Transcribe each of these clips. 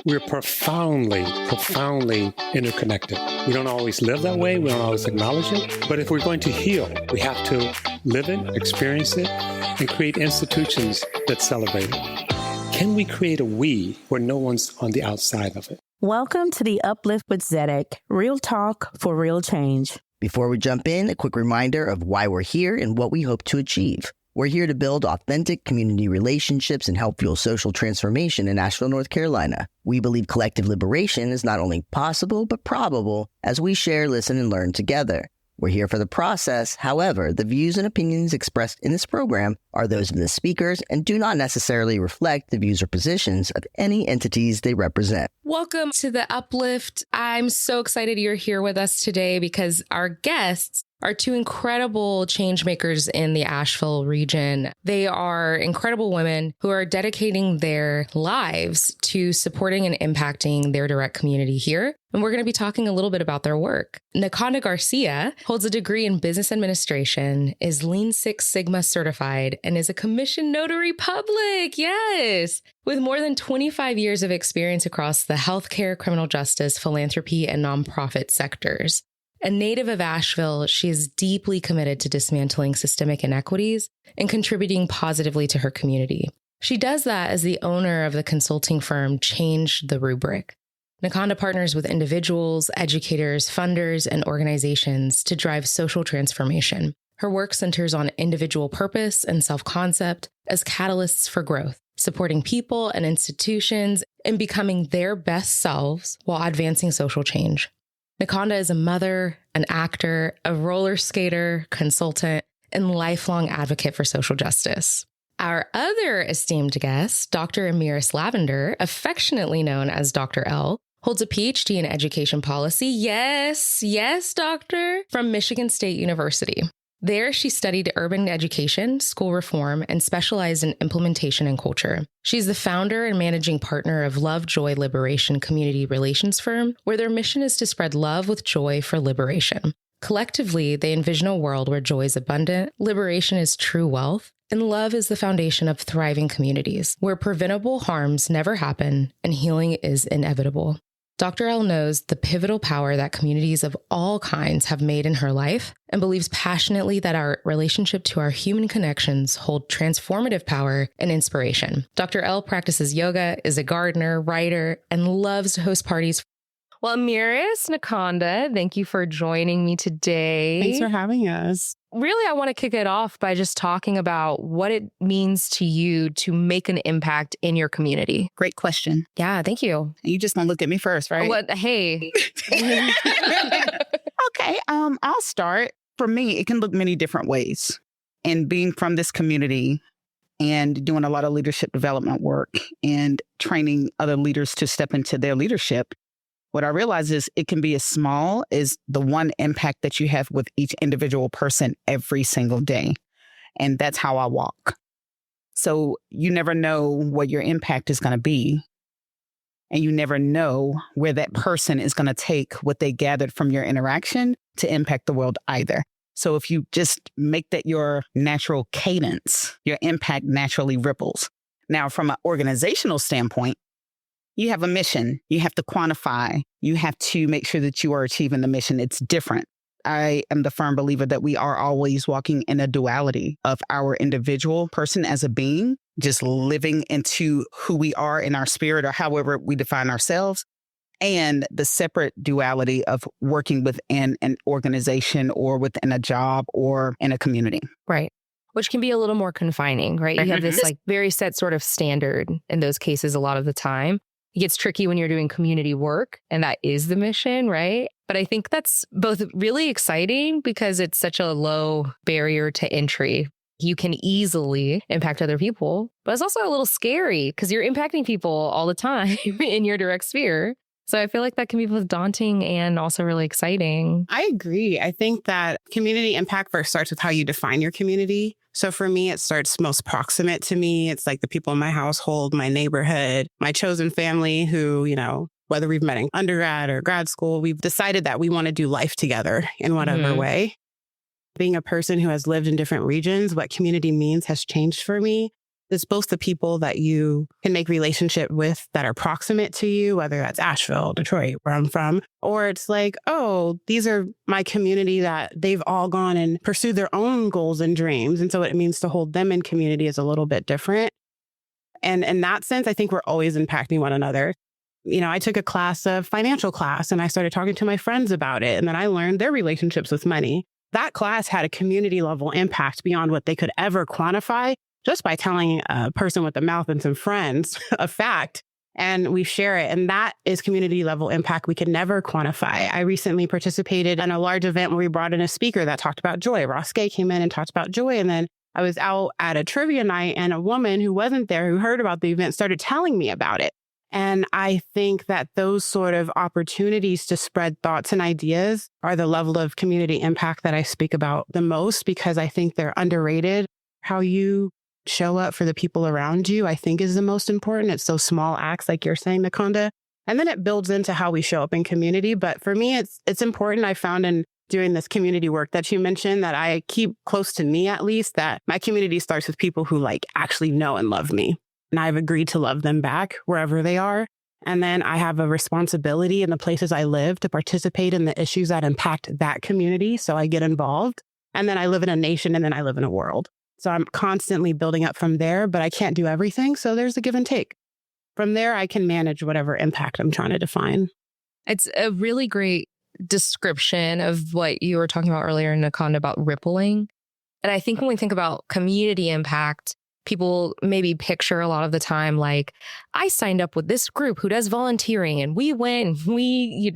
we're profoundly interconnected. We don't always live that way. We don't always acknowledge it. But if we're going to heal, we have to live it, experience it, and create institutions that celebrate it. Can we create a we where no one's on the outside of it? Welcome to the Uplift with Zedek, real talk for real change. Before we jump in, a quick reminder of why we're here and what we hope to achieve. We're here to build authentic community relationships and help fuel social transformation in Asheville, North Carolina. We believe collective liberation is not only possible, but probable as we share, listen, and learn together. We're here for the process. However, the views and opinions expressed in this program are those of the speakers and do not necessarily reflect the views or positions of any entities they represent. Welcome to the Uplift. I'm so excited you're here with us today because our guests are two incredible change makers in the Asheville region. They are incredible women who are dedicating their lives to supporting and impacting their direct community here. And we're going to be talking a little bit about their work. Niconda Garcia holds a degree in business administration, is Lean Six Sigma certified, and is a commissioned notary public. Yes. With more than 25 years of experience across the healthcare, criminal justice, philanthropy, and nonprofit sectors. A native of Asheville, she is deeply committed to dismantling systemic inequities and contributing positively to her community. She does that as the owner of the consulting firm Change the Rubric. Niconda partners with individuals, educators, funders, and organizations to drive social transformation. Her work centers on individual purpose and self-concept as catalysts for growth, supporting people and institutions in becoming their best selves while advancing social change. Niconda is a mother, an actor, a roller skater, consultant, and lifelong advocate for social justice. Our other esteemed guest, Dr. Amieris Lavender, affectionately known as Dr. L, holds a PhD in education policy. Yes, doctor, from Michigan State University. There, she studied urban education, school reform, and specialized in implementation and culture. She's the founder and managing partner of Love, Joy, Liberation community relations firm, where their mission is to spread love with joy for liberation. Collectively, they envision a world where joy is abundant, liberation is true wealth, and love is the foundation of thriving communities, where preventable harms never happen and healing is inevitable. Dr. L knows the pivotal power that communities of all kinds have made in her life and believes passionately that our relationship to our human connections hold transformative power and inspiration. Dr. L practices yoga, is a gardener, writer, and loves to host parties. Well, Amieris, Niconda, thank you for joining me today. Thanks for having us. Really, I want to kick it off by just talking about what it means to you to make an impact in your community. Great question. Yeah, thank you. You just gonna look at me first, right? What? Hey. Okay, I'll start. For me, it can look many different ways. And being from this community and doing a lot of leadership development work and training other leaders to step into their leadership, what I realize is it can be as small as the one impact that you have with each individual person every single day. And that's how I walk. So you never know what your impact is going to be. And you never know where that person is going to take what they gathered from your interaction to impact the world either. So if you just make that your natural cadence, your impact naturally ripples. Now, from an organizational standpoint, you have a mission. You have to quantify. You have to make sure that you are achieving the mission. It's different. I am the firm believer that we are always walking in a duality of our individual person as a being, just living into who we are in our spirit or however we define ourselves, and the separate duality of working within an organization or within a job or in a community. Right. Which can be a little more confining, right? You have this like very set sort of standard in those cases a lot of the time. It gets tricky when you're doing community work, and that is the mission, right? But I think that's both really exciting because it's such a low barrier to entry. You can easily impact other people, but it's also a little scary because you're impacting people all the time in your direct sphere. So I feel like that can be both daunting and also really exciting. I agree. I think that community impact first starts with how you define your community. So for me, it starts most proximate to me. It's like the people in my household, my neighborhood, my chosen family who, whether we've met in undergrad or grad school, we've decided that we want to do life together in whatever way. Being a person who has lived in different regions, what community means has changed for me. It's both the people that you can make relationship with that are proximate to you, whether that's Asheville, Detroit, where I'm from, or it's like, oh, these are my community that they've all gone and pursued their own goals and dreams. And so what it means to hold them in community is a little bit different. And in that sense, I think we're always impacting one another. I took a financial class, and I started talking to my friends about it. And then I learned their relationships with money. That class had a community level impact beyond what they could ever quantify just by telling a person with a mouth and some friends a fact, and we share it. And that is community level impact we can never quantify. I recently participated in a large event where we brought in a speaker that talked about joy. Ross Gay came in and talked about joy. And then I was out at a trivia night, and a woman who wasn't there, who heard about the event, started telling me about it. And I think that those sort of opportunities to spread thoughts and ideas are the level of community impact that I speak about the most, because I think they're underrated. How you show up for the people around you, I think, is the most important. It's those small acts, like you're saying, Niconda. And then it builds into how we show up in community. But for me, it's important. I found in doing this community work that you mentioned that I keep close to me, at least, that my community starts with people who actually know and love me. And I've agreed to love them back wherever they are. And then I have a responsibility in the places I live to participate in the issues that impact that community. So I get involved. And then I live in a nation, and then I live in a world. So I'm constantly building up from there, but I can't do everything. So there's a give and take. From there, I can manage whatever impact I'm trying to define. It's a really great description of what you were talking about earlier, Niconda, about rippling. And I think when we think about community impact, people maybe picture a lot of the time, I signed up with this group who does volunteering, and we went and we,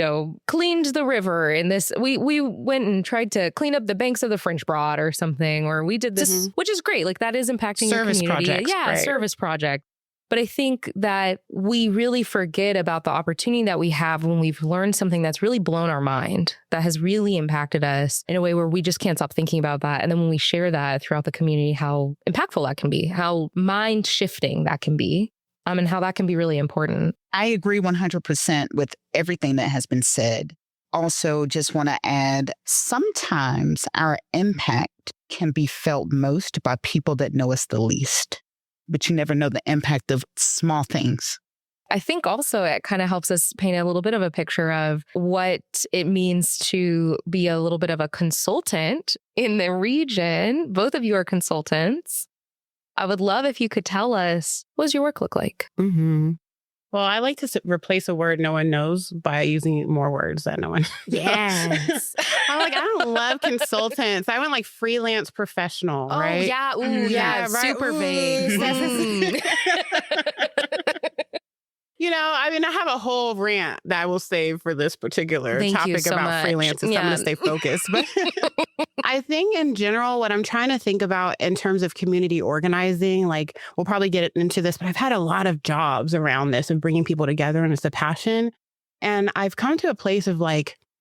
cleaned the river in this. We went and tried to clean up the banks of the French Broad or something, or we did this, which is great. That is impacting service your community. Projects, right. Service project. But I think that we really forget about the opportunity that we have when we've learned something that's really blown our mind, that has really impacted us in a way where we just can't stop thinking about that. And then when we share that throughout the community, how impactful that can be, how mind shifting that can be, and how that can be really important. I agree 100% with everything that has been said. Also, just want to add, sometimes our impact can be felt most by people that know us the least. But you never know the impact of small things. I think also it kind of helps us paint a little bit of a picture of what it means to be a little bit of a consultant in the region. Both of you are consultants. I would love if you could tell us, what does your work look like? Mm-hmm. Well, I like to replace a word no one knows by using more words that no one knows. Yes. I don't love consultants. I went freelance professional, right? Oh, yeah. Ooh, yeah. Right. Super vague. I have a whole rant that I will save for this particular topic so about much. freelance. So I'm going to stay focused. But I think in general, what I'm trying to think about in terms of community organizing, we'll probably get into this, but I've had a lot of jobs around this of bringing people together, and it's a passion. And I've come to a place of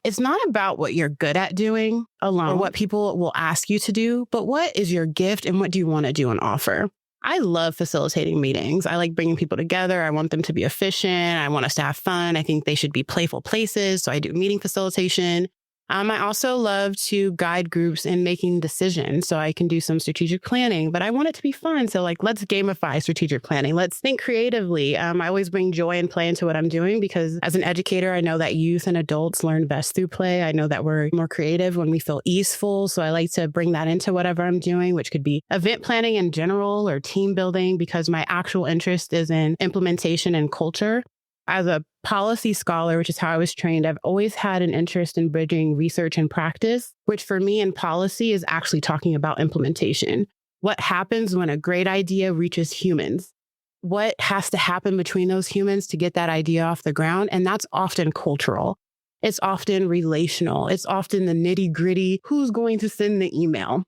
it's not about what you're good at doing alone, or what people will ask you to do, but what is your gift and what do you want to do and offer? I love facilitating meetings. I like bringing people together. I want them to be efficient. I want us to have fun. I think they should be playful places. So I do meeting facilitation. I also love to guide groups in making decisions. So I can do some strategic planning, but I want it to be fun. So let's gamify strategic planning. Let's think creatively. I always bring joy and play into what I'm doing, because as an educator, I know that youth and adults learn best through play. I know that we're more creative when we feel easeful. So I like to bring that into whatever I'm doing, which could be event planning in general or team building, because my actual interest is in implementation and culture. As a policy scholar, which is how I was trained, I've always had an interest in bridging research and practice, which for me in policy is actually talking about implementation. What happens when a great idea reaches humans? What has to happen between those humans to get that idea off the ground? And that's often cultural. It's often relational. It's often the nitty gritty. Who's going to send the email?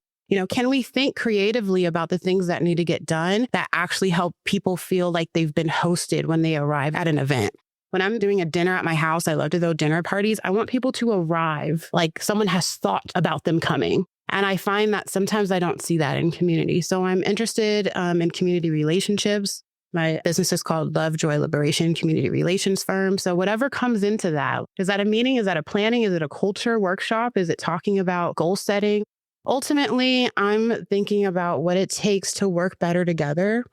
Can we think creatively about the things that need to get done that actually help people feel like they've been hosted when they arrive at an event? When I'm doing a dinner at my house, I love to throw dinner parties. I want people to arrive like someone has thought about them coming. And I find that sometimes I don't see that in community. So I'm interested in community relationships. My business is called Love, Joy, Liberation Community Relations Firm. So whatever comes into that, is that a meeting? Is that a planning? Is it a culture workshop? Is it talking about goal setting? Ultimately, I'm thinking about what it takes to work better together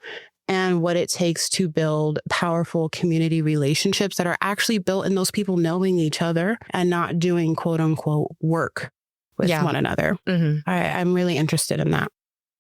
and what it takes to build powerful community relationships that are actually built in those people knowing each other and not doing quote unquote work with one another. I'm really interested in that.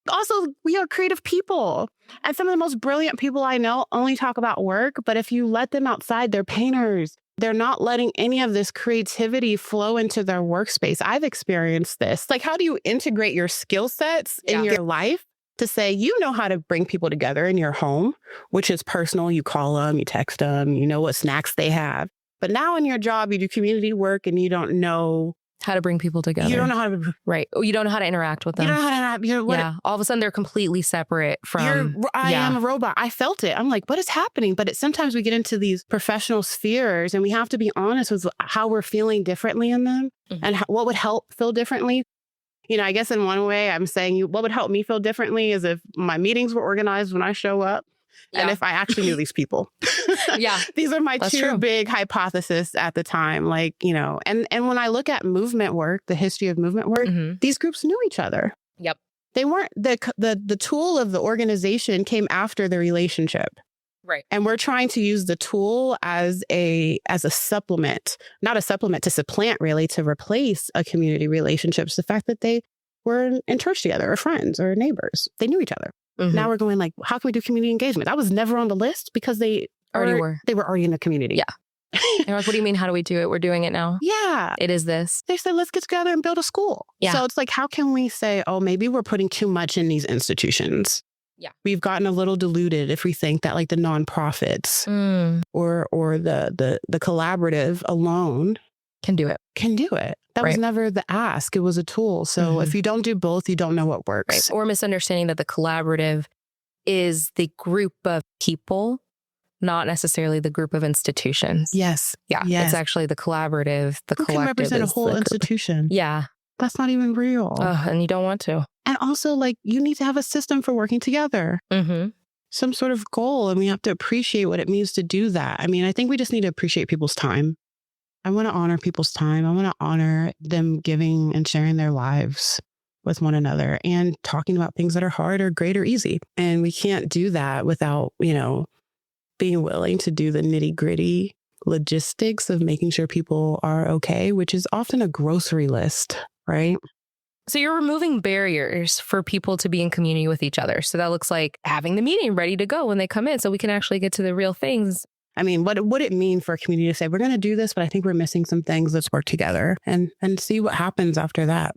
Also, we are creative people. And some of the most brilliant people I know only talk about work. But if you let them outside, they're painters. They're not letting any of this creativity flow into their workspace. I've experienced this. Like, how do you integrate your skill sets in your life to say, you know how to bring people together in your home, which is personal. You call them, you text them, you know what snacks they have. But now in your job, you do community work and you don't know how to bring people together. You don't know how to... Right. You don't know how to interact with them. You don't know how to interact. All of a sudden, they're completely separate from... I am a robot. I felt it. I'm like, what is happening? But sometimes we get into these professional spheres and we have to be honest with how we're feeling differently in them and what would help feel differently. You know, I guess in one way, I'm saying what would help me feel differently is if my meetings were organized when I show up. And if I actually knew these people. These are my two big hypotheses at the time. Like, you know, and when I look at movement work, the history of movement work, these groups knew each other. Yep. They weren't, the tool of the organization came after the relationship. Right. And we're trying to use the tool as a supplement, not a supplement to supplant, really, to replace a community relationships. The fact that they were in church together or friends or neighbors, they knew each other. Now we're going like, how can we do community engagement? That was never on the list because they were already in the community. Yeah. They're like, what do you mean? How do we do it? We're doing it now. Yeah. It is this. They said, let's get together and build a school. Yeah. So it's like, how can we say, oh, maybe we're putting too much in these institutions? Yeah. We've gotten a little diluted if we think that like the nonprofits or the collaborative alone can do it. That was never the ask. It was a tool. So if you don't do both, you don't know what works. Right. Or misunderstanding that the collaborative is the group of people, not necessarily the group of institutions. Yes. Yeah. It's actually the collaborative, the collective. Can represent a whole institution. Yeah. That's not even real. And you don't want to. And also, like, you need to have a system for working together. Some sort of goal. And we have to appreciate what it means to do that. I mean, I think we just need to appreciate people's time. I want to honor people's time. I want to honor them giving and sharing their lives with one another and talking about things that are hard or great or easy. And we can't do that without, you know, being willing to do the nitty gritty logistics of making sure people are okay, which is often a grocery list, right? So you're removing barriers for people to be in community with each other. So that looks like having the meeting ready to go when they come in so we can actually get to the real things. I mean, what would it mean for a community to say, we're going to do this, but I think we're missing some things. Let's work together and see what happens after that.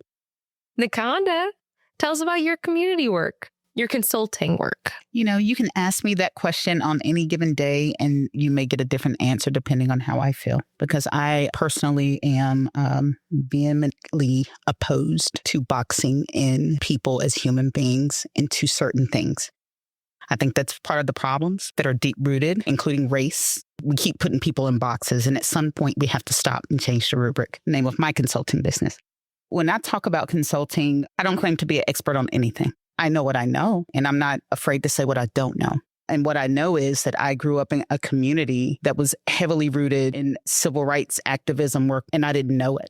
Niconda, tell us about your community work, your consulting work. You know, you can ask me that question on any given day and you may get a different answer depending on how I feel. Because I personally am vehemently opposed to boxing in people as human beings into certain things. I think that's part of the problems that are deep-rooted, including race. We keep putting people in boxes, and at some point we have to stop and change the rubric. Name of my consulting business. When I talk about consulting, I don't claim to be an expert on anything. I know what I know, and I'm not afraid to say what I don't know. And what I know is that I grew up in a community that was heavily rooted in civil rights activism work, and I didn't know it.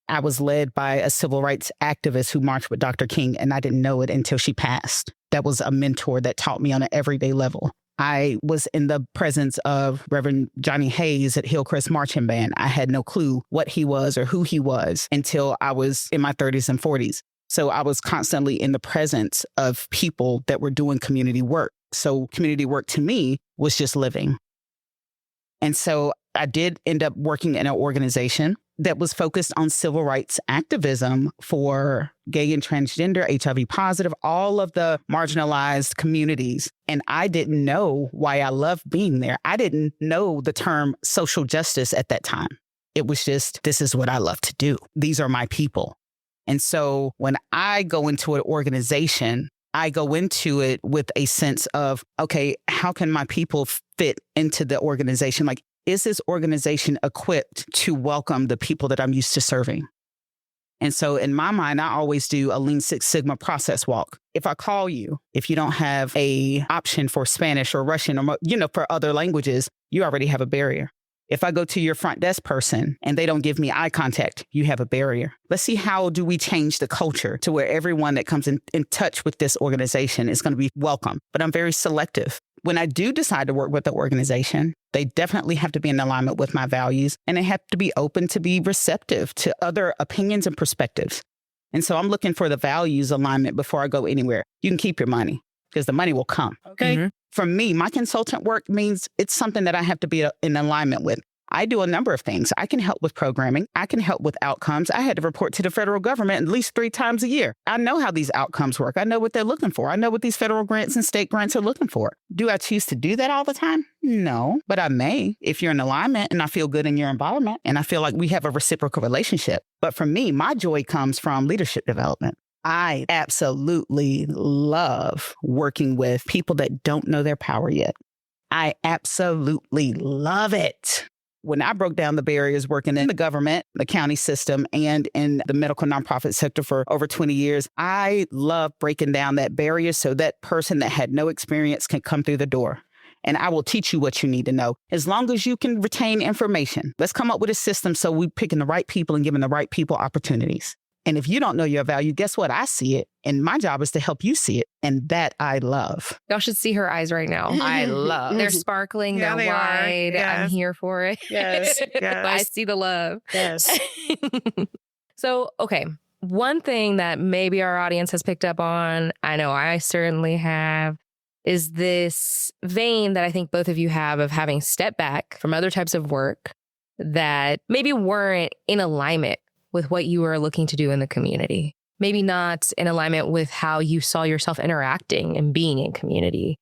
I was led by a civil rights activist who marched with Dr. King, and I didn't know it until she passed. That was a mentor that taught me on an everyday level. I was in the presence of Reverend Johnny Hayes at Hillcrest Marching Band. I had no clue what he was or who he was until I was in my 30s and 40s. So I was constantly in the presence of people that were doing community work. So community work to me was just living. And so I did end up working in an organization that was focused on civil rights activism for gay and transgender, HIV positive, all of the marginalized communities. And I didn't know why I loved being there. I didn't know the term social justice at that time. It was just, this is what I love to do. These are my people. And so when I go into an organization, I go into it with a sense of, okay, how can my people fit into the organization? Like, is this organization equipped to welcome the people that I'm used to serving? And so in my mind, I always do a Lean Six Sigma process walk. If I call you, if you don't have a option for Spanish or Russian or, for other languages, you already have a barrier. If I go to your front desk person and they don't give me eye contact, you have a barrier. Let's see, how do we change the culture to where everyone that comes in touch with this organization is going to be welcome? But I'm very selective. When I do decide to work with the organization, they definitely have to be in alignment with my values, and they have to be open to be receptive to other opinions and perspectives. And so I'm looking for the values alignment before I go anywhere. You can keep your money because the money will come. Okay. Mm-hmm. For me, my consultant work means it's something that I have to be in alignment with. I do a number of things. I can help with programming. I can help with outcomes. I had to report to the federal government at least 3 times a year. I know how these outcomes work. I know what they're looking for. I know what these federal grants and state grants are looking for. Do I choose to do that all the time? No, but I may if you're in alignment and I feel good in your environment and I feel like we have a reciprocal relationship. But for me, my joy comes from leadership development. I absolutely love working with people that don't know their power yet. I absolutely love it. When I broke down the barriers working in the government, the county system, and in the medical nonprofit sector for over 20 years, I love breaking down that barrier so that person that had no experience can come through the door. And I will teach you what you need to know, as long as you can retain information. Let's come up with a system so we're picking the right people and giving the right people opportunities. And if you don't know your value, guess what? I see it. And my job is to help you see it. And that I love. Y'all should see her eyes right now. I love. They're sparkling. Yeah, they're they wide. are. Yes. I'm here for it. Yes. Yes. I see the love. Yes. So, okay. One thing that maybe our audience has picked up on, I know I certainly have, is this vein that I think both of you have of having stepped back from other types of work that maybe weren't in alignment with what you were looking to do in the community. Maybe not in alignment with how you saw yourself interacting and being in community.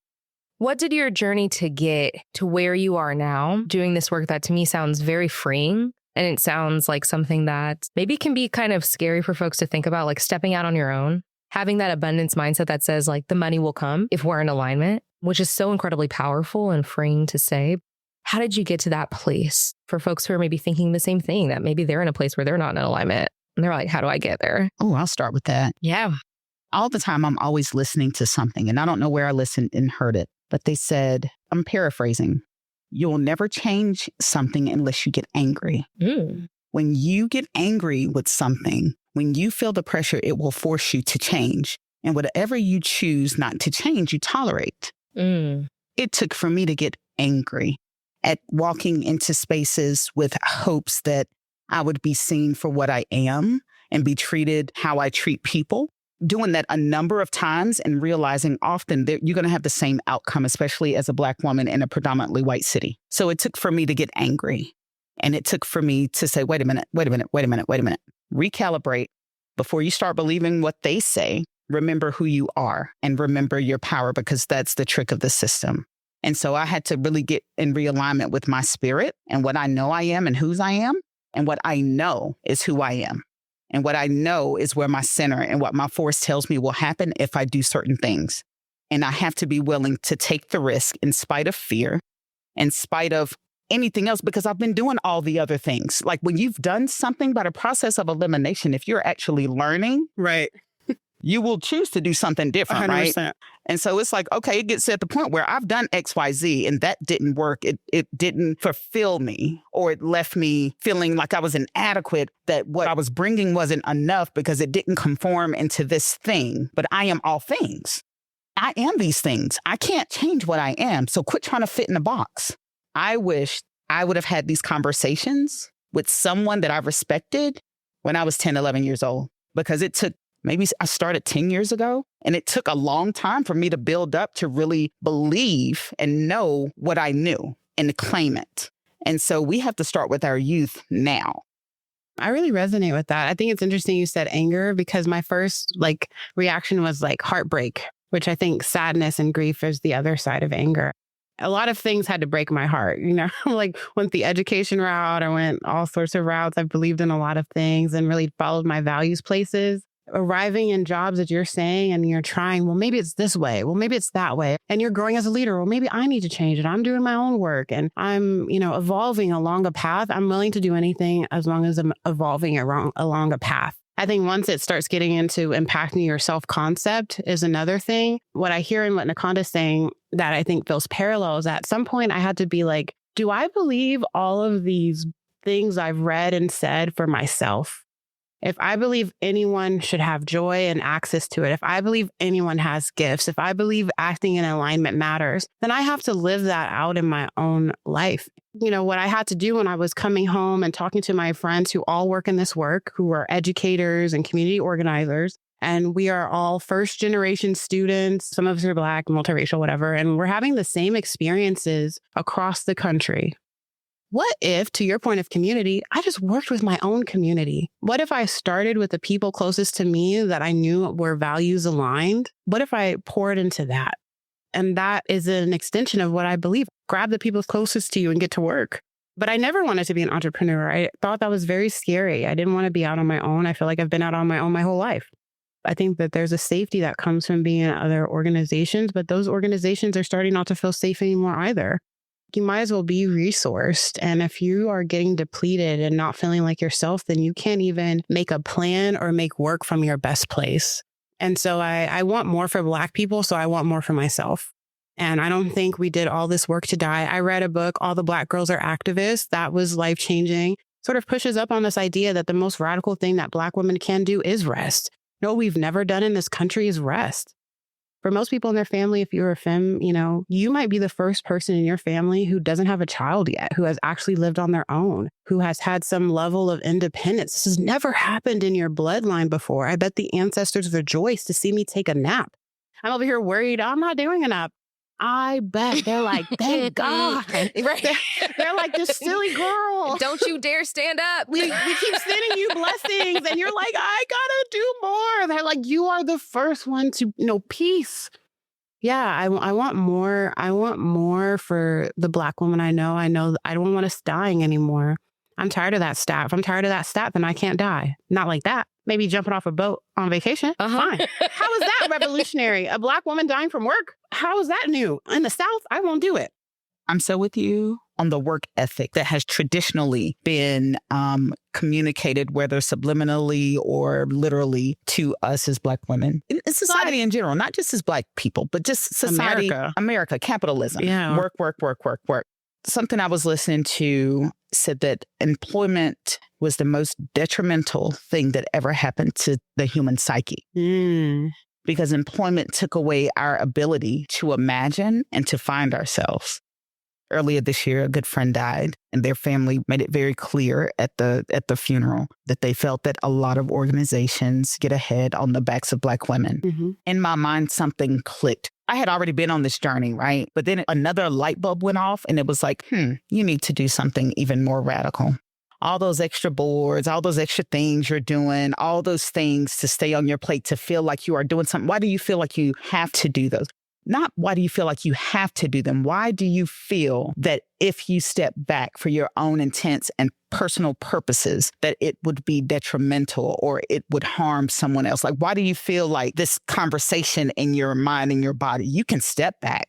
What did your journey to get to where you are now, doing this work that to me sounds very freeing, and it sounds like something that maybe can be kind of scary for folks to think about, like stepping out on your own, having that abundance mindset that says like the money will come if we're in alignment, which is so incredibly powerful and freeing to say. How did you get to that place for folks who are maybe thinking the same thing, that maybe they're in a place where they're not in alignment and they're like, how do I get there? Oh, I'll start with that. Yeah. All the time, I'm always listening to something, and I don't know where I listened and heard it, but they said, I'm paraphrasing, you'll never change something unless you get angry. When you get angry with something, when you feel the pressure, it will force you to change. And whatever you choose not to change, you tolerate. It took for me to get angry at walking into spaces with hopes that I would be seen for what I am and be treated how I treat people. Doing that a number of times and realizing often that you're going to have the same outcome, especially as a Black woman in a predominantly white city. So it took for me to get angry. And it took for me to say, wait a minute. Recalibrate. Before you start believing what they say, remember who you are and remember your power, because that's the trick of the system. And so I had to really get in realignment with my spirit and what I know I am and whose I am. And what I know is who I am. And what I know is where my center and what my force tells me will happen if I do certain things. And I have to be willing to take the risk in spite of fear, in spite of anything else, because I've been doing all the other things. Like when you've done something by the process of elimination, if you're actually learning, Right. you will choose to do something different, 100%. right? And so it's like, okay, it gets at the point where I've done X, Y, Z, and that didn't work. It didn't fulfill me, or it left me feeling like I was inadequate, that what I was bringing wasn't enough because it didn't conform into this thing. But I am all things. I am these things. I can't change what I am. So quit trying to fit in a box. I wish I would have had these conversations with someone that I respected when I was 10, 11 years old, because it took maybe I started 10 years ago, and it took a long time for me to build up to really believe and know what I knew and to claim it. And so we have to start with our youth now. I really resonate with that. I think it's interesting you said anger, because my first reaction was heartbreak, which I think sadness and grief is the other side of anger. A lot of things had to break my heart. Went the education route. I went all sorts of routes. I've believed in a lot of things and really followed my values places. Arriving in jobs that you're saying and you're trying, well, maybe it's this way. Well, maybe it's that way. And you're growing as a leader. Well, maybe I need to change it. I'm doing my own work and I'm, evolving along a path. I'm willing to do anything as long as I'm evolving along a path. I think once it starts getting into impacting your self-concept is another thing. What I hear and what Niconda is saying that I think feels parallel is at some point I had to be like, do I believe all of these things I've read and said for myself? If I believe anyone should have joy and access to it, if I believe anyone has gifts, if I believe acting in alignment matters, then I have to live that out in my own life. You know, what I had to do when I was coming home and talking to my friends who all work in this work, who are educators and community organizers, and we are all first generation students. Some of us are Black, multiracial, whatever, and we're having the same experiences across the country. What if, to your point of community, I just worked with my own community? What if I started with the people closest to me that I knew were values aligned? What if I poured into that? And that is an extension of what I believe. Grab the people closest to you and get to work. But I never wanted to be an entrepreneur. I thought that was very scary. I didn't want to be out on my own. I feel like I've been out on my own my whole life. I think that there's a safety that comes from being in other organizations, but those organizations are starting not to feel safe anymore either. You might as well be resourced. And if you are getting depleted and not feeling like yourself, then you can't even make a plan or make work from your best place. And so I want more for Black people, so I want more for myself. And I don't think we did all this work to die. I read a book, All the Black Girls Are Activists. That was life-changing. Sort of pushes up on this idea that the most radical thing that Black women can do is rest. No, we've never done in this country is rest. For most people in their family, if you're a femme, you know, you might be the first person in your family who doesn't have a child yet, who has actually lived on their own, who has had some level of independence. This has never happened in your bloodline before. I bet the ancestors rejoice to see me take a nap. I'm over here worried, I'm not doing a nap. I bet they're like, thank God. They're like, this silly girl. Don't you dare stand up. We keep sending you blessings. And you're like, I gotta do more. They're like, you are the first one to know peace. Yeah, I want more. I want more for the Black woman I know. I don't want us dying anymore. I'm tired of that stat. If I'm tired of that stat, then I can't die. Not like that. Maybe jumping off a boat on vacation. Fine. How is that revolutionary? A Black woman dying from work? How is that new? In the South, I won't do it. I'm so with you on the work ethic that has traditionally been communicated, whether subliminally or literally, to us as Black women. In society in general, not just as Black people, but just society. America, capitalism. Yeah. Work. Something I was listening to said that employment was the most detrimental thing that ever happened to the human psyche. Because employment took away our ability to imagine and to find ourselves. Earlier this year, a good friend died, and their family made it very clear at the funeral that they felt that a lot of organizations get ahead on the backs of Black women. In my mind, something clicked. I had already been on this journey, right? But then another light bulb went off, and it was like, you need to do something even more radical. All those extra boards, all those extra things you're doing, all those things to stay on your plate, to feel like you are doing something. Why do you feel like you have to do those? Not why do you feel like you have to do them? Why do you feel that if you step back for your own intents and personal purposes, that it would be detrimental or it would harm someone else? Like, why do you feel like this conversation in your mind and your body? You can step back.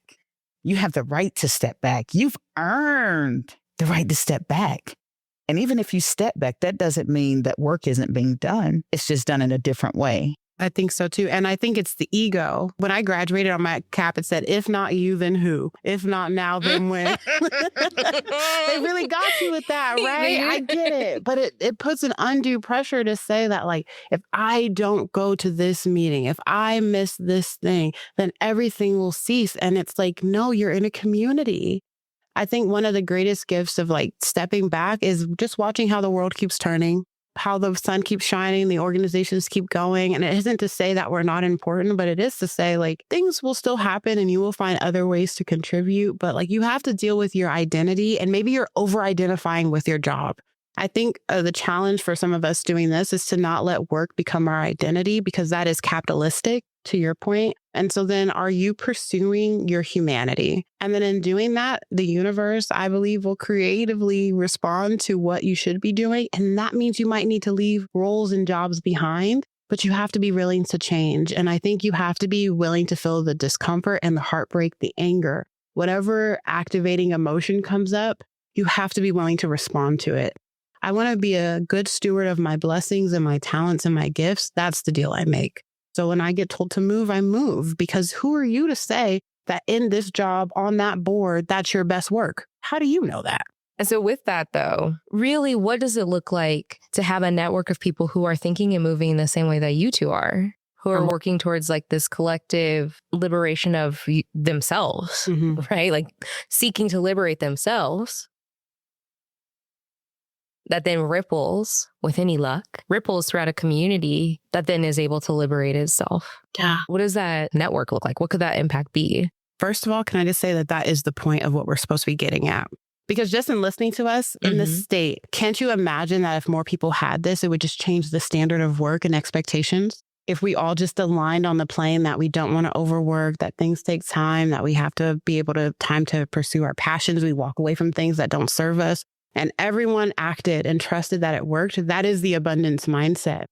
You have the right to step back. You've earned the right to step back. And even if you step back, that doesn't mean that work isn't being done. It's just done in a different way. I think so too. And I think it's the ego. When I graduated on my cap, it said, if not you, then who? If not now, then when? They really got you with that, right? I get it. But it puts an undue pressure to say that, like, if I don't go to this meeting, if I miss this thing, then everything will cease. And it's like, no, you're in a community. I think one of the greatest gifts of like stepping back is just watching how the world keeps turning, how the sun keeps shining, the organizations keep going. And it isn't to say that we're not important, but it is to say like things will still happen and you will find other ways to contribute. But like you have to deal with your identity, and maybe you're over-identifying with your job. I think the challenge for some of us doing this is to not let work become our identity, because that is capitalistic, to your point. And so then are you pursuing your humanity? And then in doing that, the universe, I believe, will creatively respond to what you should be doing. And that means you might need to leave roles and jobs behind, but you have to be willing to change. And I think you have to be willing to feel the discomfort and the heartbreak, the anger, whatever activating emotion comes up, you have to be willing to respond to it. I want to be a good steward of my blessings and my talents and my gifts. That's the deal I make. So when I get told to move, I move, because who are you to say that in this job on that board, that's your best work? How do you know that? And so with that, though, really, what does it look like to have a network of people who are thinking and moving in the same way that you two are, who are working towards like this collective liberation of themselves, right? Like seeking to liberate themselves. That then ripples, with any luck, ripples throughout a community that then is able to liberate itself. Yeah. What does that network look like? What could that impact be? First of all, can I just say that that is the point of what we're supposed to be getting at? Because just in listening to us in this state, can't you imagine that if more people had this, it would just change the standard of work and expectations? If we all just aligned on the plane that we don't want to overwork, that things take time, that we have to be able to time to pursue our passions, we walk away from things that don't serve us, and everyone acted and trusted that it worked, that is the abundance mindset.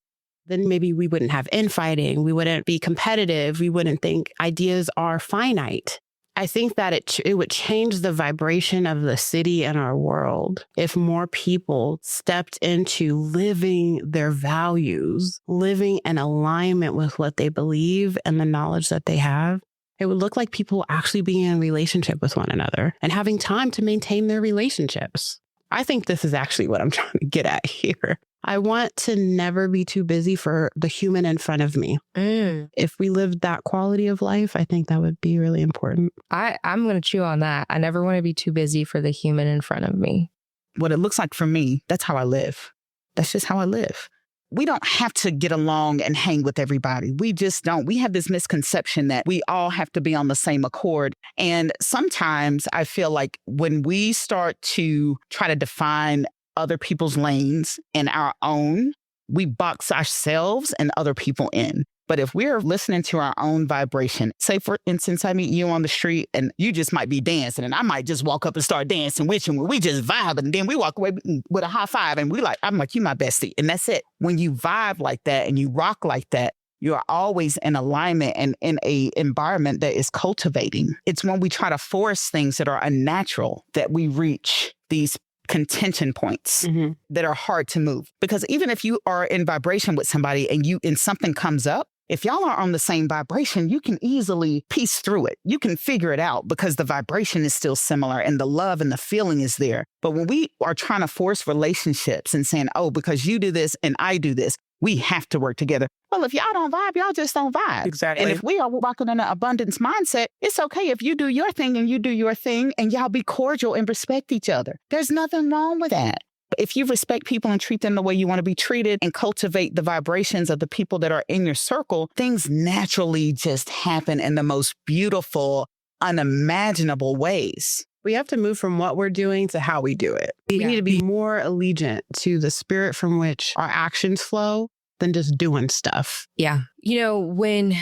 Then maybe we wouldn't have infighting, we wouldn't be competitive, we wouldn't think ideas are finite. I think that it would change the vibration of the city and our world if more people stepped into living their values, living in alignment with what they believe and the knowledge that they have. It would look like people actually being in a relationship with one another and having time to maintain their relationships. I think this is actually what I'm trying to get at here. I want to never be too busy for the human in front of me. If we lived that quality of life, I think that would be really important. I'm going to chew on that. I never want to be too busy for the human in front of me. What it looks like for me, that's how I live. That's just how I live. We don't have to get along and hang with everybody. We just don't. We have this misconception that we all have to be on the same accord. And sometimes I feel like when we start to try to define other people's lanes and our own, we box ourselves and other people in. But if we're listening to our own vibration, say, for instance, I meet you on the street and you just might be dancing and I might just walk up and start dancing with you and we just vibe and then we walk away with a high five and I'm like, you my bestie. And that's it. When you vibe like that and you rock like that, you're always in alignment and in a environment that is cultivating. It's when we try to force things that are unnatural that we reach these contention points that are hard to move. Because even if you are in vibration with somebody and something comes up, if y'all are on the same vibration, you can easily piece through it. You can figure it out because the vibration is still similar and the love and the feeling is there. But when we are trying to force relationships and saying, oh, because you do this and I do this, we have to work together. Well, if y'all don't vibe, y'all just don't vibe. Exactly. And if we are walking in an abundance mindset, it's okay if you do your thing and you do your thing and y'all be cordial and respect each other. There's nothing wrong with that. If you respect people and treat them the way you want to be treated and cultivate the vibrations of the people that are in your circle, things naturally just happen in the most beautiful, unimaginable ways. We have to move from what we're doing to how we do it. We need to be more allegiant to the spirit from which our actions flow than just doing stuff. Yeah. You know, when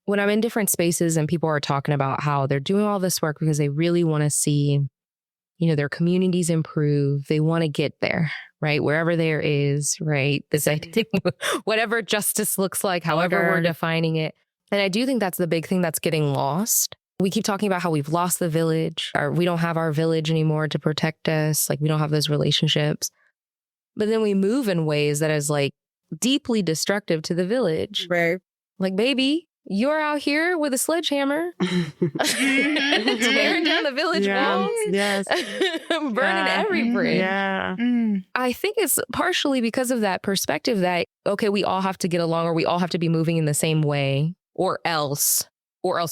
I'm in different spaces and people are talking about how they're doing all this work because they really want to see, you know, their communities improve. They want to get there, right? Wherever there is, right? This idea, whatever justice looks like, however we're defining it. And I do think that's the big thing that's getting lost. We keep talking about how we've lost the village, or we don't have our village anymore to protect us. Like we don't have those relationships. But then we move in ways that is like deeply destructive to the village. Right. Like, baby, you're out here with a sledgehammer, tearing down the village walls, burning every brick. Yeah. I think it's partially because of that perspective that, okay, we all have to get along or we all have to be moving in the same way or else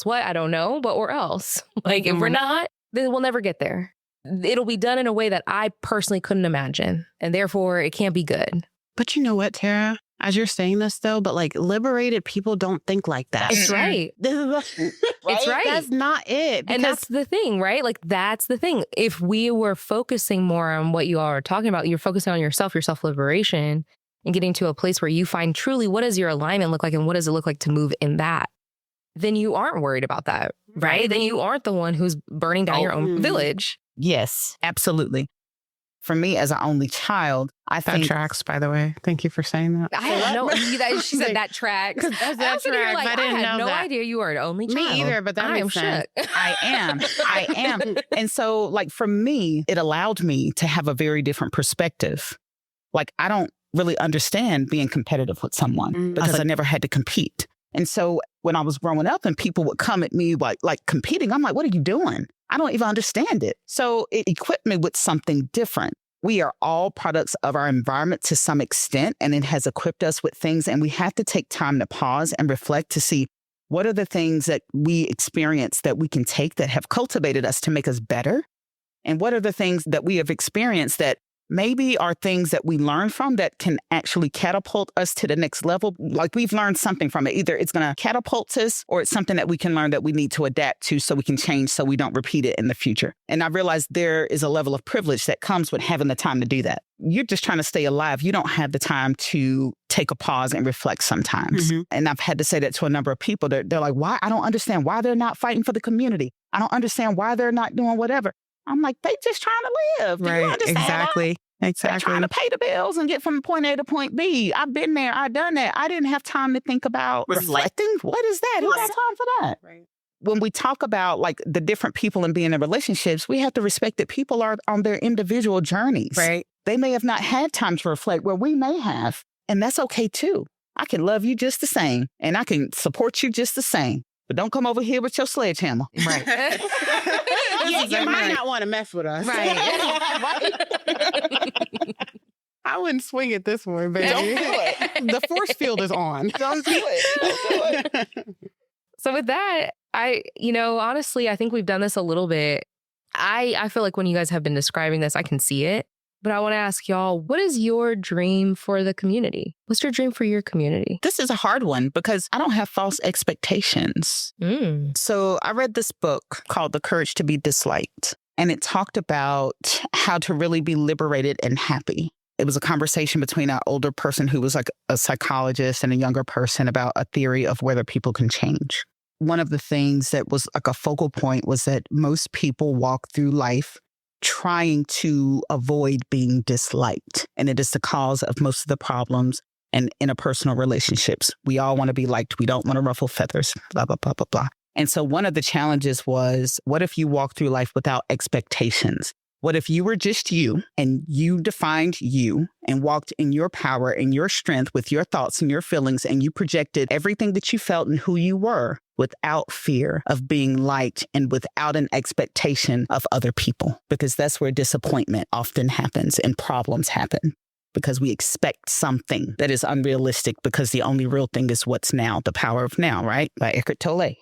what? I don't know, but or else. Like if we're not, then we'll never get there. It'll be done in a way that I personally couldn't imagine. And therefore it can't be good. But you know what, Tara? As you're saying this though, but like liberated people don't think like that. It's right. It's right. That's not it. And that's the thing, right? Like that's the thing. If we were focusing more on what you all are talking about, you're focusing on yourself, your self-liberation, and getting to a place where you find truly what does your alignment look like and what does it look like to move in that, then you aren't worried about that, right? Then you aren't the one who's burning down your own village. Yes, absolutely. For me, as an only child, I think... That tracks, by the way. Thank you for saying that. I had no idea. She said that tracks. That tracks. Like, I didn't know had no that. idea you were an only child. Me either, but that I am makes sense. shook. I am. And so, like, for me, it allowed me to have a very different perspective. Like, I don't really understand being competitive with someone because I never had to compete. And so when I was growing up and people would come at me like competing. I'm like, what are you doing? I don't even understand it. So it equipped me with something different. We are all products of our environment to some extent, and it has equipped us with things. And we have to take time to pause and reflect to see what are the things that we experience that we can take that have cultivated us to make us better. And what are the things that we have experienced that maybe are things that we learn from that can actually catapult us to the next level. Like we've learned something from it. Either it's going to catapult us or it's something that we can learn that we need to adapt to so we can change so we don't repeat it in the future. And I realized there is a level of privilege that comes with having the time to do that. You're just trying to stay alive. You don't have the time to take a pause and reflect sometimes. Mm-hmm. And I've had to say that to a number of people. They're like, why? I don't understand why they're not fighting for the community. I don't understand why they're not doing whatever. I'm like, they just trying to live. Do you understand exactly. that? They're trying to pay the bills and get from point A to point B. I've been there. I've done that. I didn't have time to think about reflecting. What is that? Who got time for that? Right. When we talk about like the different people and being in relationships, we have to respect that people are on their individual journeys. Right. They may have not had time to reflect where we may have. And that's okay too. I can love you just the same and I can support you just the same. But don't come over here with your sledgehammer. Right. You might not want to mess with us. Right. I wouldn't swing it this way, baby. Don't do it. The force field is on. Don't do it. Don't do it. So with that, honestly, I think we've done this a little bit. I feel like when you guys have been describing this, I can see it. But I want to ask y'all, what is your dream for the community? What's your dream for your community? This is a hard one because I don't have false expectations. So I read this book called The Courage to be Disliked, and it talked about how to really be liberated and happy. It was a conversation between an older person who was like a psychologist and a younger person about a theory of whether people can change. One of the things that was like a focal point was that most people walk through life trying to avoid being disliked. And it is the cause of most of the problems and interpersonal relationships. We all want to be liked. We don't want to ruffle feathers, blah, blah, blah, blah, blah. And so one of the challenges was, what if you walk through life without expectations? What if you were just you and you defined you and walked in your power and your strength with your thoughts and your feelings and you projected everything that you felt and who you were without fear of being liked and without an expectation of other people? Because that's where disappointment often happens and problems happen, because we expect something that is unrealistic because the only real thing is what's now, The Power of Now, right? By Eckhart Tolle.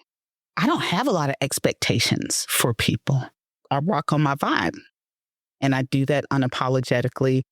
I don't have a lot of expectations for people. I rock on my vibe. And I do that unapologetically.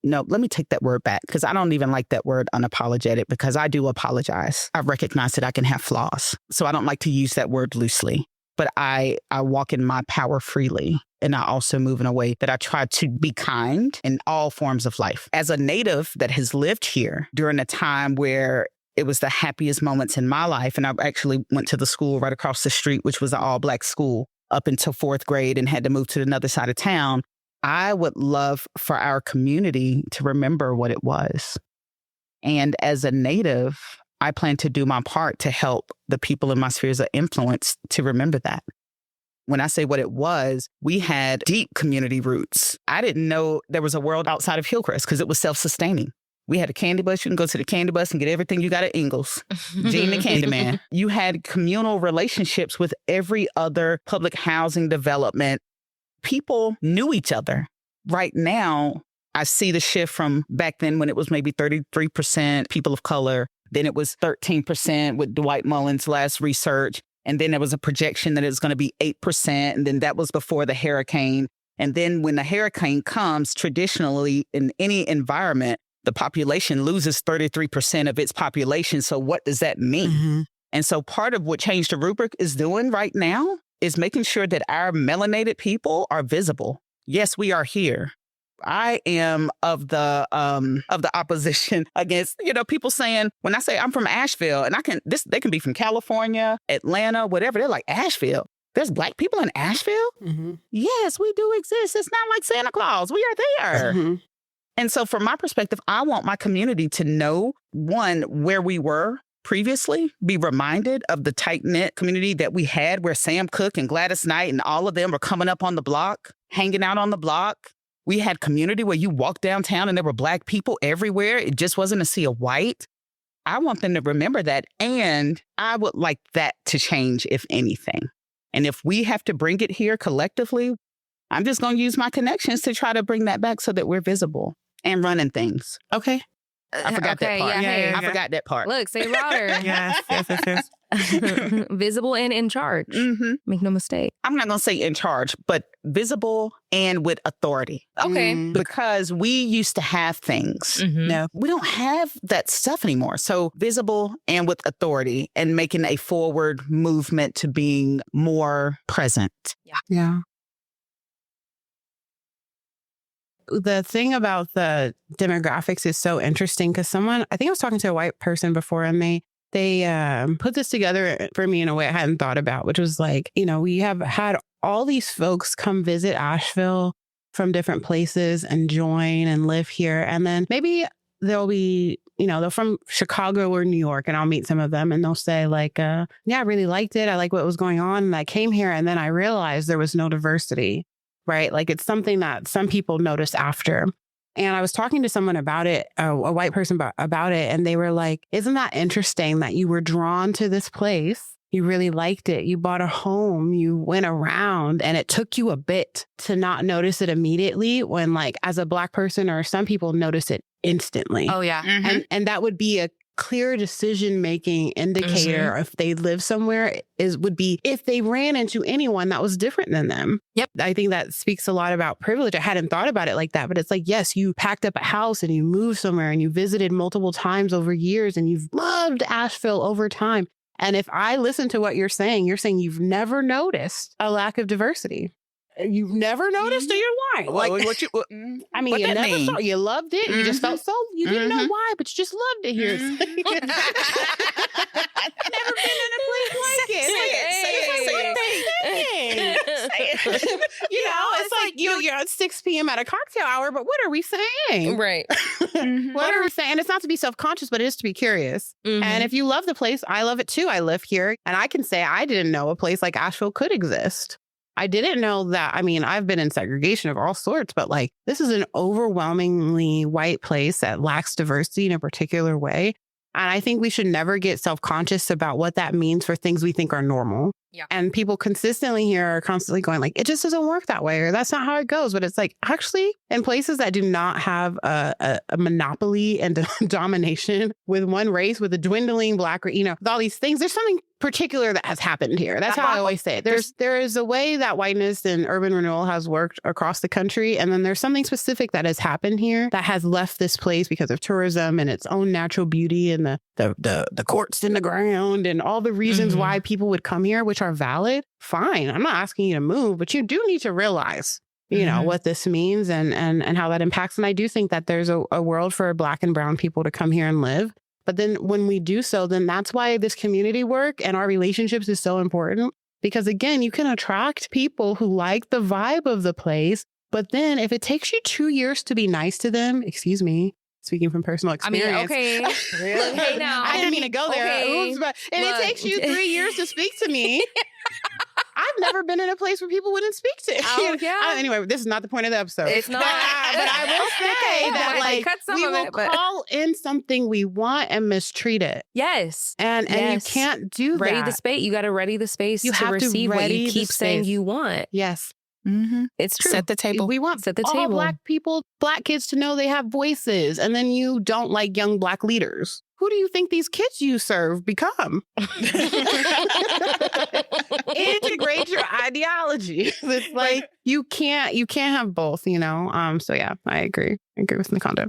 No, let me take that word back because I don't even like that word unapologetic because I do apologize. I recognize that I can have flaws. So I don't like to use that word loosely, but I walk in my power freely. And I also move in a way that I try to be kind in all forms of life. As a native that has lived here during a time where it was the happiest moments in my life, and I actually went to the school right across the street, which was an all-Black school, up until 4th grade and had to move to another side of town. I would love for our community to remember what it was. And as a native, I plan to do my part to help the people in my spheres of influence to remember that. When I say what it was, we had deep community roots. I didn't know there was a world outside of Hillcrest because it was self-sustaining. We had a candy bus. You can go to the candy bus and get everything you got at Ingles. Gene the Candyman. You had communal relationships with every other public housing development. People knew each other. Right now, I see the shift from back then when it was maybe 33% people of color. Then it was 13% with Dwight Mullen's last research. And then there was a projection that it was going to be 8%. And then that was before the hurricane. And then when the hurricane comes, traditionally in any environment, the population loses 33% of its population. So what does that mean? Mm-hmm. And so part of what Change the Rubric is doing right now is making sure that our melanated people are visible. Yes, we are here. I am of the opposition against, people saying, when I say I'm from Asheville, and they can be from California, Atlanta, whatever. They're like, Asheville? There's Black people in Asheville? Mm-hmm. Yes, we do exist. It's not like Santa Claus. We are there. Mm-hmm. And so from my perspective, I want my community to know, one, where we were previously, be reminded of the tight-knit community that we had where Sam Cooke and Gladys Knight and all of them were coming up on the block, hanging out on the block. We had community where you walked downtown and there were Black people everywhere. It just wasn't a sea of white. I want them to remember that. And I would like that to change, if anything. And if we have to bring it here collectively, I'm just going to use my connections to try to bring that back so that we're visible and running things. Okay. I forgot that part. I forgot that part. Look, say louder. Yes. Visible and in charge. Mm-hmm. Make no mistake. I'm not going to say in charge, but visible and with authority. Okay. Because we used to have things. Mm-hmm. No. We don't have that stuff anymore. So visible and with authority and making a forward movement to being more present. Yeah. The thing about the demographics is so interesting because I think I was talking to a white person before, and they put this together for me in a way I hadn't thought about, which was like, we have had all these folks come visit Asheville from different places and join and live here. And then maybe they'll be, they're from Chicago or New York, and I'll meet some of them and they'll say like, yeah, I really liked it. I like what was going on. And I came here and then I realized there was no diversity. Right? Like it's something that some people notice after. And I was talking to someone about it, a white person about it. And they were like, isn't that interesting that you were drawn to this place? You really liked it. You bought a home, you went around, and it took you a bit to not notice it immediately when like as a Black person, or some people notice it instantly. Oh, yeah. Mm-hmm. And that would be a clear decision-making indicator if they live somewhere would be if they ran into anyone that was different than them. Yep. I think that speaks a lot about privilege. I hadn't thought about it like that, but it's like, yes, you packed up a house and you moved somewhere and you visited multiple times over years and you've loved Asheville over time. And if I listen to what you're saying you've never noticed a lack of diversity. You've never noticed, or you're lying. Like, I mean, you never saw. You loved it. You just felt so. You didn't know why, but you just loved it here. Never been in a place like it. Say it. It's like you're at 6 p.m. at a cocktail hour. But what are we saying? Right. What are we saying? It's not to be self-conscious, but it is to be curious. Mm-hmm. And if you love the place, I love it too. I live here, and I can say I didn't know a place like Asheville could exist. I didn't know that. I mean, I've been in segregation of all sorts, but like this is an overwhelmingly white place that lacks diversity in a particular way. And I think we should never get self-conscious about what that means for things we think are normal. Yeah. And people consistently here are constantly going like, it just doesn't work that way, or that's not how it goes. But it's like, actually, in places that do not have a monopoly and domination with one race, with a dwindling Black, with all these things, there's something particular that has happened here. That's how I always say it. There is a way that whiteness and urban renewal has worked across the country. And then there's something specific that has happened here that has left this place because of tourism and its own natural beauty and the courts in the ground and all the reasons why people would come here, which are valid. Fine. I'm not asking you to move, but you do need to realize, what this means and how that impacts. And I do think that there's a world for Black and brown people to come here and live. But then when we do so, then that's why this community work and our relationships is so important. Because again, you can attract people who like the vibe of the place. But then if it takes you 2 years to be nice to them, excuse me, speaking from personal experience. I mean, okay. Hey, now. I didn't mean to go there. Okay. Oops, but if it takes you 3 years to speak to me, I've never been in a place where people wouldn't speak to. Oh, yeah. Anyway, this is not the point of the episode. It's not. But I will say that we will call in something we want and mistreat it. Yes. And you can't do that. Ready the space. You got to ready the space You to have to receive what ready you the keep saying space. you want. Yes. Mm-hmm. It's true. Set the table. We want Set the all table. Black people, Black kids to know they have voices. And then you don't like young Black leaders. Who do you think these kids you serve become? Integrate your ideology. It's like you can't have both, So yeah, I agree. I agree with Niconda.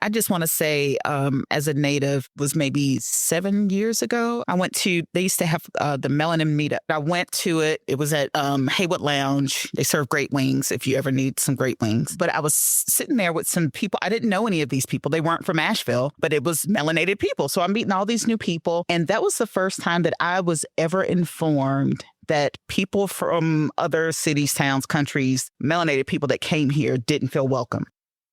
I just want to say, as a native, was maybe 7 years ago. I went to, they used to have the Melanin Meetup. I went to it. It was at Haywood Lounge. They serve great wings if you ever need some great wings. But I was sitting there with some people. I didn't know any of these people. They weren't from Asheville, but it was melanated people. So I'm meeting all these new people. And that was the first time that I was ever informed that people from other cities, towns, countries, melanated people that came here didn't feel welcome.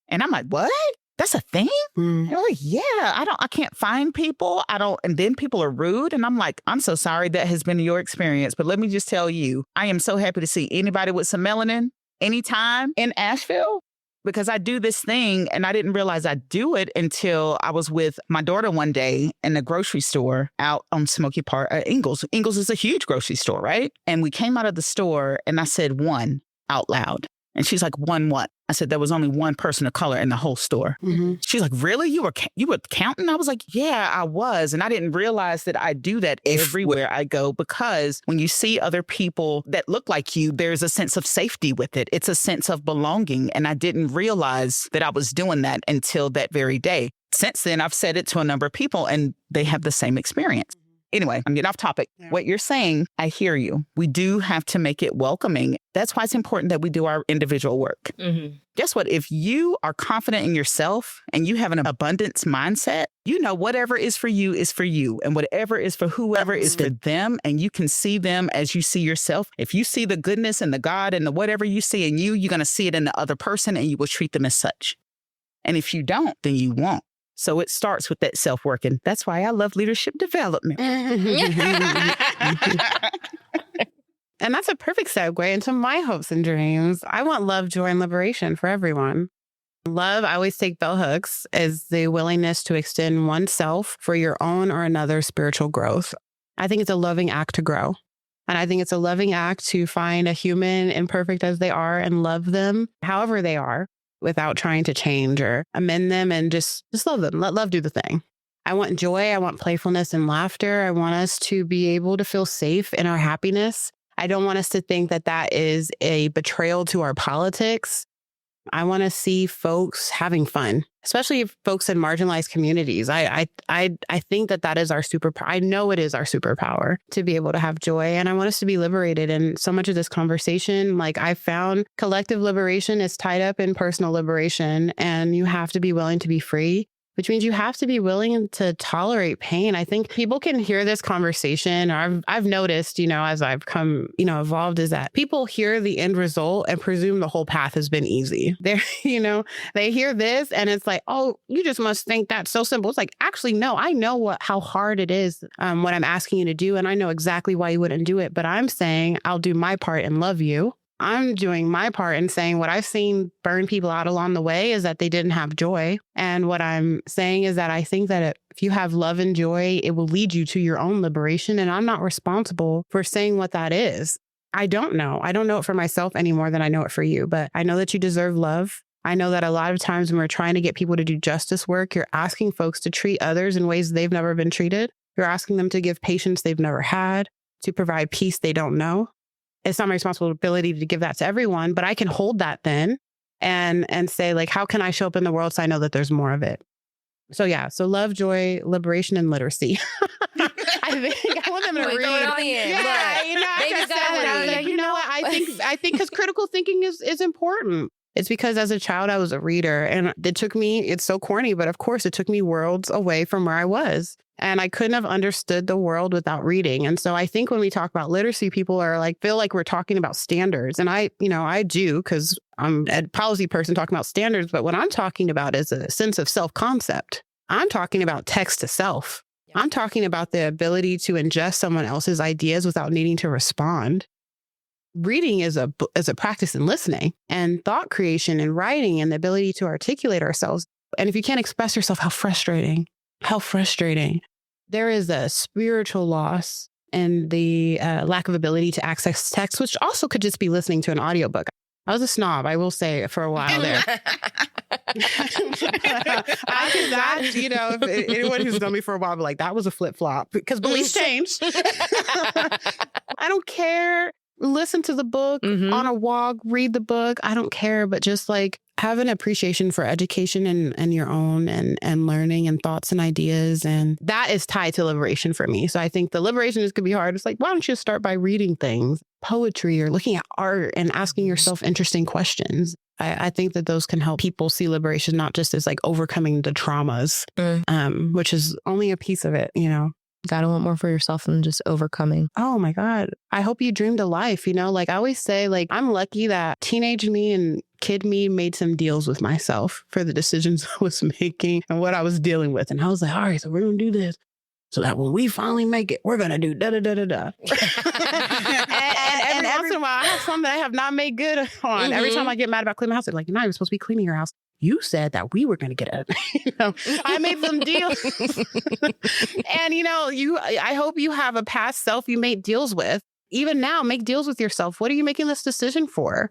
And I'm like, what? That's a thing? And they're like, yeah, I can't find people. And then people are rude. And I'm like, I'm so sorry that has been your experience. But let me just tell you, I am so happy to see anybody with some melanin anytime in Asheville. because I do this thing and I didn't realize I do it until I was with my daughter one day in the grocery store out on Smoky Park at Ingles. Ingles is a huge grocery store, right? And we came out of the store and I said one out loud. And she's like, one what? I said, there was only one person of color in the whole store. Mm-hmm. She's like, really? You were counting? I was like, yeah, I was. And I didn't realize that I do that everywhere I go, because when you see other people that look like you, there's a sense of safety with it. It's a sense of belonging. And I didn't realize that I was doing that until that very day. Since then, I've said it to a number of people and they have the same experience. Anyway, I'm getting off topic. Yeah. What you're saying, I hear you. We do have to make it welcoming. That's why it's important that we do our individual work. Mm-hmm. Guess what? If you are confident in yourself and you have an abundance mindset, you know whatever is for you is for you. And whatever is for whoever is for them. And you can see them as you see yourself. If you see the goodness and the God and the whatever you see in you, you're going to see it in the other person and you will treat them as such. And if you don't, then you won't. So it starts with that self-work. And that's why I love leadership development. And that's a perfect segue into my hopes and dreams. I want love, joy, and liberation for everyone. Love, I always take bell hooks, is the willingness to extend oneself for your own or another's spiritual growth. I think it's a loving act to grow. And I think it's a loving act to find a human, imperfect as they are, and love them however they are, without trying to change or amend them, and just love them. Let love do the thing. I want joy. I want playfulness and laughter. I want us to be able to feel safe in our happiness. I don't want us to think that that is a betrayal to our politics. I want to see folks having fun, especially folks in marginalized communities. I think that is our superpower. I know it is our superpower to be able to have joy, and I want us to be liberated. And so much of this conversation, like I found collective liberation is tied up in personal liberation, and you have to be willing to be free, which means you have to be willing to tolerate pain. I think people can hear this conversation, or I've noticed, as I've come, evolved, is that people hear the end result and presume the whole path has been easy. They hear this and it's like, oh, you just must think that's so simple. It's like, actually, no, I know how hard it is, what I'm asking you to do. And I know exactly why you wouldn't do it. But I'm saying I'll do my part and love you. I'm doing my part in saying what I've seen burn people out along the way is that they didn't have joy. And what I'm saying is that I think that if you have love and joy, it will lead you to your own liberation. And I'm not responsible for saying what that is. I don't know. I don't know it for myself any more than I know it for you. But I know that you deserve love. I know that a lot of times when we're trying to get people to do justice work, you're asking folks to treat others in ways they've never been treated. You're asking them to give patience they've never had, to provide peace they don't know. It's not my responsibility to give that to everyone, but I can hold that then and say, like, how can I show up in the world so I know that there's more of it? So love, joy, liberation, and literacy. I think I want them to read. I think because critical thinking is important. It's because as a child, I was a reader, and it's so corny, but of course it took me worlds away from where I was. And I couldn't have understood the world without reading. And so I think when we talk about literacy, people feel like we're talking about standards. And I do, because I'm a policy person talking about standards. But what I'm talking about is a sense of self-concept. I'm talking about text to self. Yeah. I'm talking about the ability to ingest someone else's ideas without needing to respond. Reading is a practice in listening, and thought creation and writing, and the ability to articulate ourselves. And if you can't express yourself, how frustrating. There is a spiritual loss and the lack of ability to access text, which also could just be listening to an audiobook. I was a snob, I will say, for a while there. If anyone who's known me for a while, be like, that was a flip-flop, because beliefs change. I don't care. Listen to the book on a walk, read the book. I don't care, but just have an appreciation for education and your own and learning and thoughts and ideas. And that is tied to liberation for me. So I think the liberation is going to be hard. It's like, why don't you start by reading things, poetry, or looking at art and asking yourself interesting questions? I think that those can help people see liberation, not just as overcoming the traumas, which is only a piece of it, Gotta want more for yourself than just overcoming. Oh my God. I hope you dreamed a life, I always say, I'm lucky that teenage me and kid me made some deals with myself for the decisions I was making and what I was dealing with. And I was like, all right, so we're going to do this so that when we finally make it, we're going to do da-da-da-da-da. and every once in a about, I have something that I have not made good on. Every time I get mad about cleaning my house, they're like, you're not even supposed to be cleaning your house. You said that we were going to get it. I made some deals. And, I hope you have a past self you made deals with. Even now, make deals with yourself. What are you making this decision for?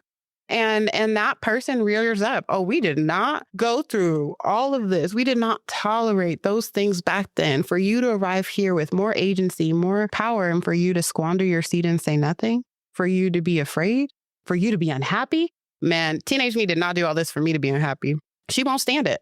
And that person rears up. Oh, we did not go through all of this. We did not tolerate those things back then. For you to arrive here with more agency, more power, and for you to squander your seat and say nothing, for you to be afraid, for you to be unhappy. Man, teenage me did not do all this for me to be unhappy. She won't stand it.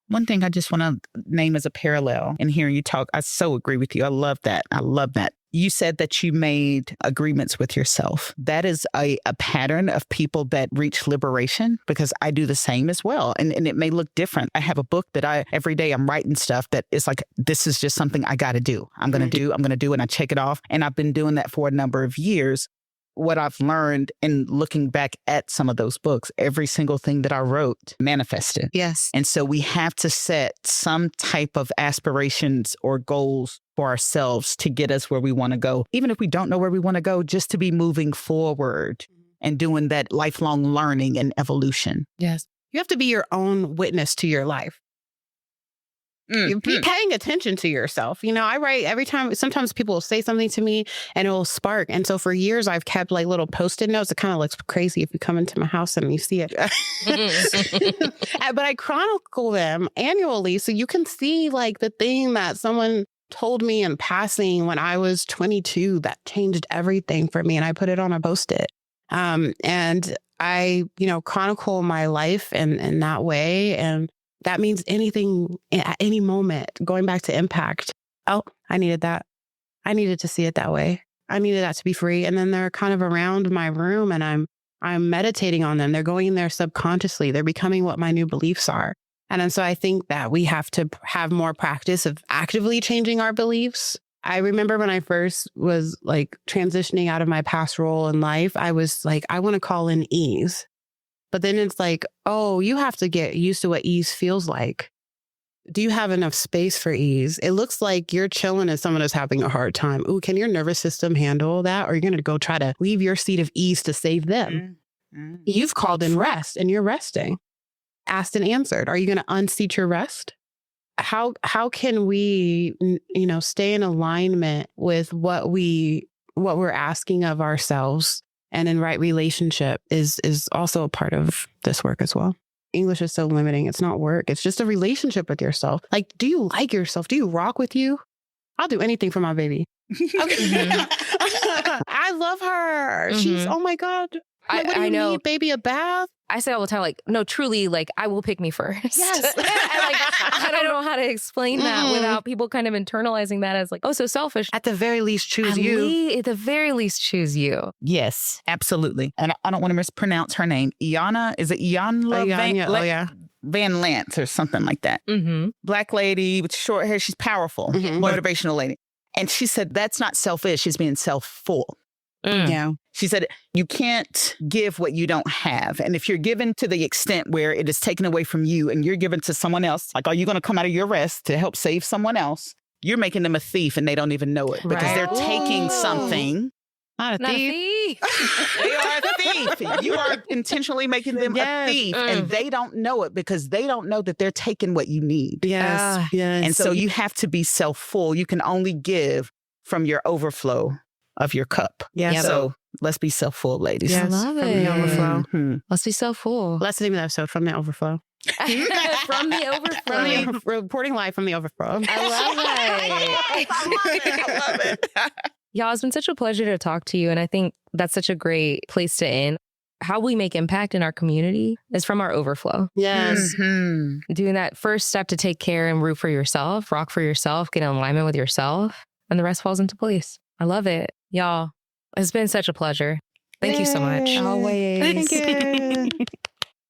One thing I just want to name as a parallel in hearing you talk, I so agree with you. I love that. You said that you made agreements with yourself. That is a pattern of people that reach liberation, because I do the same as well. And it may look different. I have a book that every day I'm writing stuff that is like, this is just something I got to do. I'm going to do, and I check it off. And I've been doing that for a number of years. What I've learned in looking back at some of those books, every single thing that I wrote manifested. Yes. And so we have to set some type of aspirations or goals for ourselves to get us where we want to go. Even if we don't know where we want to go, just to be moving forward and doing that lifelong learning and evolution. Yes. You have to be your own witness to your life. You be paying attention to yourself. I write every time. Sometimes people will say something to me and it will spark. And so for years, I've kept like little Post-it notes. It kind of looks crazy if you come into my house and you see it. But I chronicle them annually so you can see like the thing that someone told me in passing when I was 22 that changed everything for me. And I put it on a Post-it. And I, chronicle my life in that way. And that means anything at any moment, going back to impact. Oh, I needed that. I needed to see it that way. I needed that to be free. And then they're kind of around my room and I'm meditating on them. They're going in there subconsciously. They're becoming what my new beliefs are. And so I think that we have to have more practice of actively changing our beliefs. I remember when I first was like transitioning out of my past role in life, I was like, I want to call in ease. But then it's like, oh, you have to get used to what ease feels like. Do you have enough space for ease? It looks like you're chilling and someone is having a hard time. Ooh, can your nervous system handle that? Or you're going to go try to leave your seat of ease to save them. You've called in rest and you're resting. Asked and answered. Are you going to unseat your rest? How can we, stay in alignment with what we're asking of ourselves? And in right relationship is also a part of this work as well. English is so limiting. It's not work. It's just a relationship with yourself. Like, do you like yourself? Do you rock with you? I'll do anything for my baby. Okay. I love her. She's, oh my God. What do you need, baby? A bath? I say all the time, like, no, truly, like, I will pick me first. Yes. I don't know how to explain that without people kind of internalizing that as like, oh, so selfish. At the very least, choose you. At the very least, choose you. Yes, absolutely. And I don't want to mispronounce her name. Iana, is it Iana Van Lance or something like that? Black lady with short hair. She's powerful, motivational lady. And she said, that's not selfish. She's being self-full. Yeah. She said, you can't give what you don't have. And if you're given to the extent where it is taken away from you and you're given to someone else, like, are you going to come out of your rest to help save someone else? You're making them a thief and they don't even know it because they're taking something. Not a thief. They are a thief. You are intentionally making them a thief and they don't know it because they don't know that they're taking what you need. Yes. And so you have to be self-full. You can only give from your overflow of your cup. Yes. So let's be self-full, ladies. Yes. I love From it. the overflow. Let's be self-full. That's the name of the episode, From the Overflow. From the overflow. Reporting live from the overflow. I love it. Y'all, it's been such a pleasure to talk to you. And I think that's such a great place to end. How we make impact in our community is from our overflow. Yes. Doing that first step to take care and root for yourself, rock for yourself, get in alignment with yourself, and the rest falls into place. I love it. Y'all, it's been such a pleasure. Thank you so much. Always. Thank you.